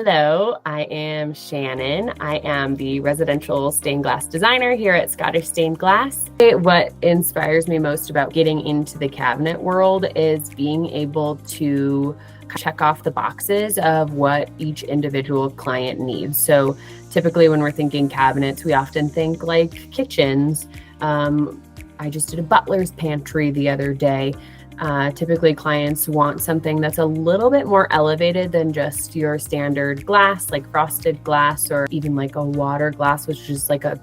Hello, I am Shannon. I am the residential stained glass designer here at Scottish Stained Glass. What inspires me most about getting into the cabinet world is being able to check off the boxes of what each individual client needs. So typically when we're thinking cabinets, we often think like kitchens. I just did a butler's pantry the other day. Typically clients want something that's a little bit more elevated than just your standard glass, like frosted glass, or even like a water glass, which is like a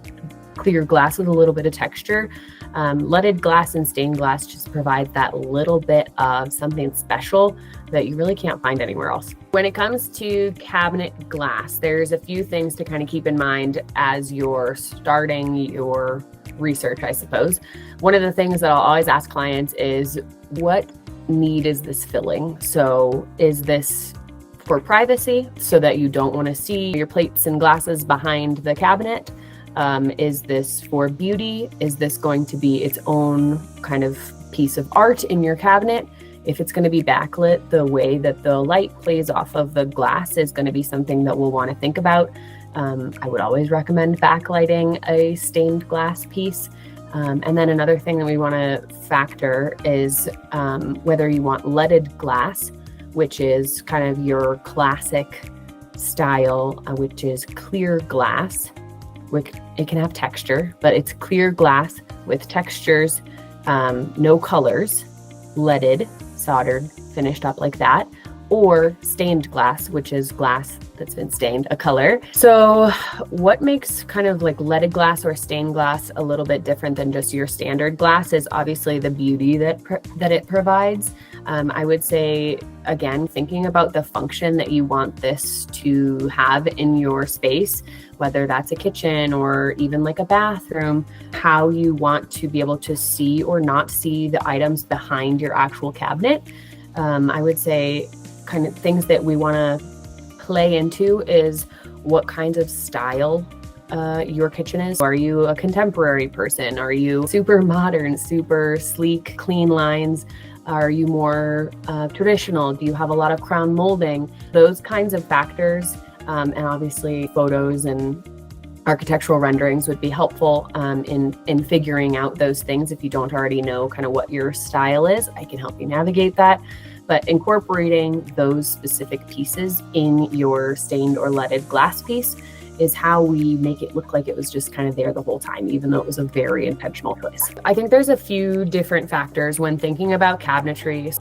clear glass with a little bit of texture. Leaded glass and stained glass just provides that little bit of something special that you really can't find anywhere else. When it comes to cabinet glass, there's a few things to kind of keep in mind as you're starting your research, I suppose. One of the things that I'll always ask clients is, what need is this filling? So is this for privacy so that you don't want to see your plates and glasses behind the cabinet? Is this for beauty? Is this going to be its own kind of piece of art in your cabinet? If it's going to be backlit, the way that the light plays off of the glass is going to be something that we'll want to think about. I would always recommend backlighting a stained glass piece. And then another thing that we want to factor is whether you want leaded glass, which is kind of your classic style, which is clear glass. It can have texture, but it's clear glass with textures, no colors, leaded, soldered, finished up like that, or stained glass, which is glass that's been stained a color. So what makes kind of like leaded glass or stained glass a little bit different than just your standard glass is obviously the beauty that it provides. I would say, again, thinking about the function that you want this to have in your space, whether that's a kitchen or even like a bathroom, how you want to be able to see or not see the items behind your actual cabinet. I would say kind of things that we want to play into is what kinds of style your kitchen is. Are you a contemporary person? Are you super modern, super sleek, clean lines? Are you more traditional? Do you have a lot of crown molding? Those kinds of factors, and obviously photos and architectural renderings would be helpful in figuring out those things. If you don't already know kind of what your style is, I can help you navigate that. But incorporating those specific pieces in your stained or leaded glass piece is how we make it look like it was just kind of there the whole time, even though it was a very intentional choice. I think there's a few different factors when thinking about cabinetry.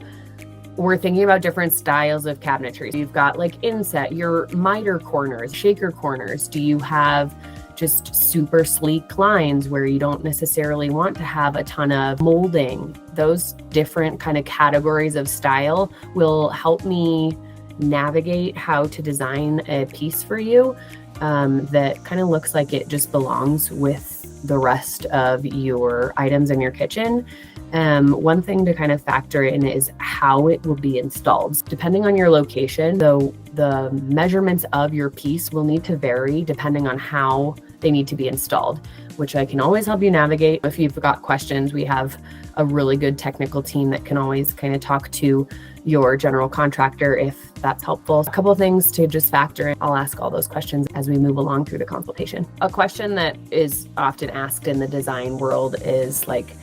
We're thinking about different styles of cabinetry. You've got like inset, your miter corners, shaker corners. Do you have just super sleek lines where you don't necessarily want to have a ton of molding? Those different kind of categories of style will help me navigate how to design a piece for you that kind of looks like it just belongs with the rest of your items in your kitchen. One thing to kind of factor in is how it will be installed. Depending on your location, though, the measurements of your piece will need to vary depending on how they need to be installed, which I can always help you navigate. If you've got questions, we have a really good technical team that can always kind of talk to your general contractor if that's helpful. A couple of things to just factor in. I'll ask all those questions as we move along through the consultation. A question that is often asked in the design world is like,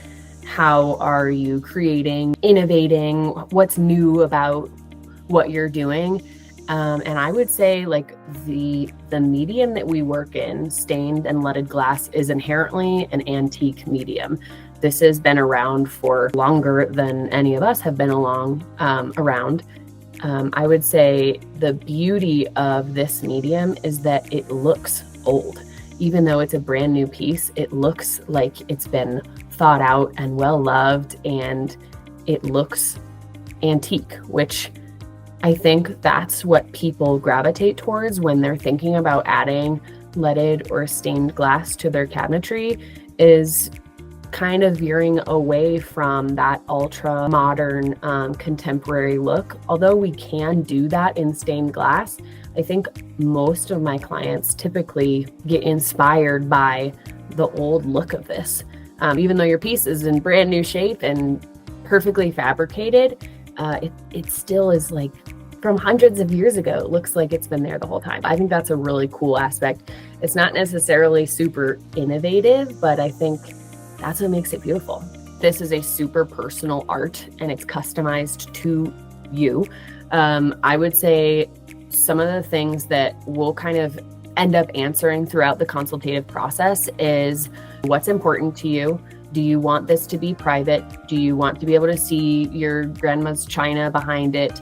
how are you creating, innovating? What's new about what you're doing? And I would say like the medium that we work in, stained and leaded glass, is inherently an antique medium. This has been around for longer than any of us have been around. I would say the beauty of this medium is that it looks old. Even though it's a brand new piece, it looks like it's been thought out and well loved, and it looks antique, which I think that's what people gravitate towards when they're thinking about adding leaded or stained glass to their cabinetry, is kind of veering away from that ultra modern contemporary look. Although we can do that in stained glass, I think most of my clients typically get inspired by the old look of this. Even though your piece is in brand new shape and perfectly fabricated, it still is like from hundreds of years ago. It looks like it's been there the whole time. I think that's a really cool aspect. It's not necessarily super innovative, but I think that's what makes it beautiful. This is a super personal art and it's customized to you. I would say some of the things that we'll kind of end up answering throughout the consultative process is what's important to you. Do you want this to be private? Do you want to be able to see your grandma's china behind it?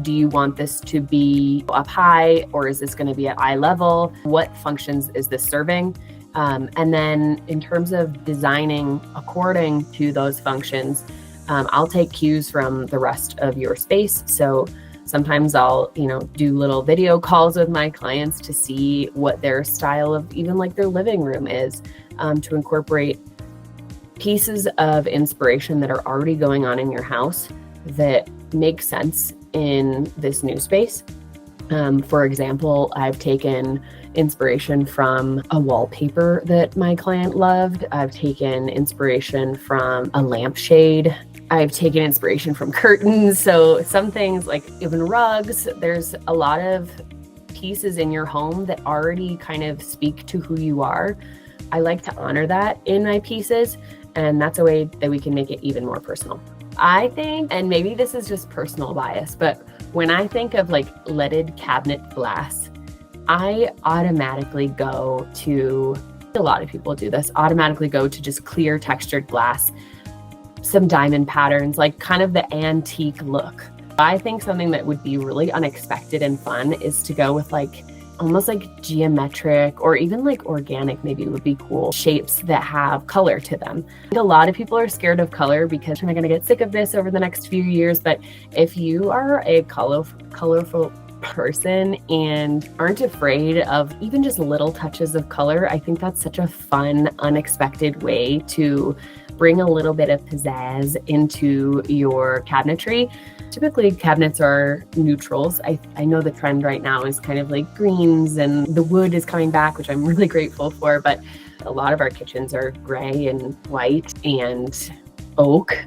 Do you want this to be up high, or is this going to be at eye level? What functions is this serving? And then in terms of designing according to those functions, I'll take cues from the rest of your space. So sometimes I'll, do little video calls with my clients to see what their style of even like their living room is, to incorporate pieces of inspiration that are already going on in your house that make sense in this new space. For example, I've taken inspiration from a wallpaper that my client loved. I've taken inspiration from a lampshade. I've taken inspiration from curtains. So some things like even rugs, there's a lot of pieces in your home that already kind of speak to who you are. I like to honor that in my pieces, and that's a way that we can make it even more personal. I think, and maybe this is just personal bias, but when I think of like leaded cabinet glass, I automatically go to, a lot of people do this, automatically go to just clear textured glass, some diamond patterns, like kind of the antique look. I think something that would be really unexpected and fun is to go with like almost like geometric or even like organic, maybe would be cool, shapes that have color to them. I think a lot of people are scared of color because they're going to get sick of this over the next few years. But if you are a colorful person and aren't afraid of even just little touches of color, I think that's such a fun, unexpected way to bring a little bit of pizzazz into your cabinetry. Typically, cabinets are neutrals. I know the trend right now is kind of like greens, and the wood is coming back, which I'm really grateful for, but a lot of our kitchens are gray and white and oak.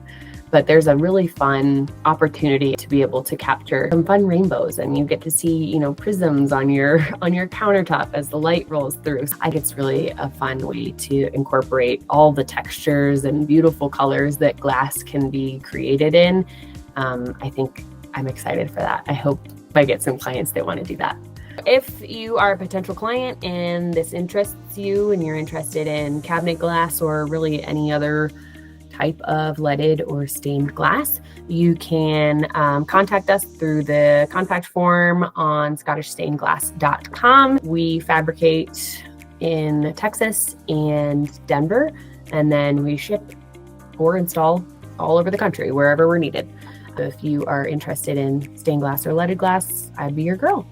But there's a really fun opportunity to be able to capture some fun rainbows, and you get to see, prisms on your countertop as the light rolls through. So I think it's really a fun way to incorporate all the textures and beautiful colors that glass can be created in. I think I'm excited for that. I hope I get some clients that want to do that. If you are a potential client and this interests you and you're interested in cabinet glass or really any other type of leaded or stained glass, you can contact us through the contact form on scottishstainedglass.com. We fabricate in Texas and Denver, and then we ship or install all over the country, wherever we're needed. If you are interested in stained glass or leaded glass, I'd be your girl.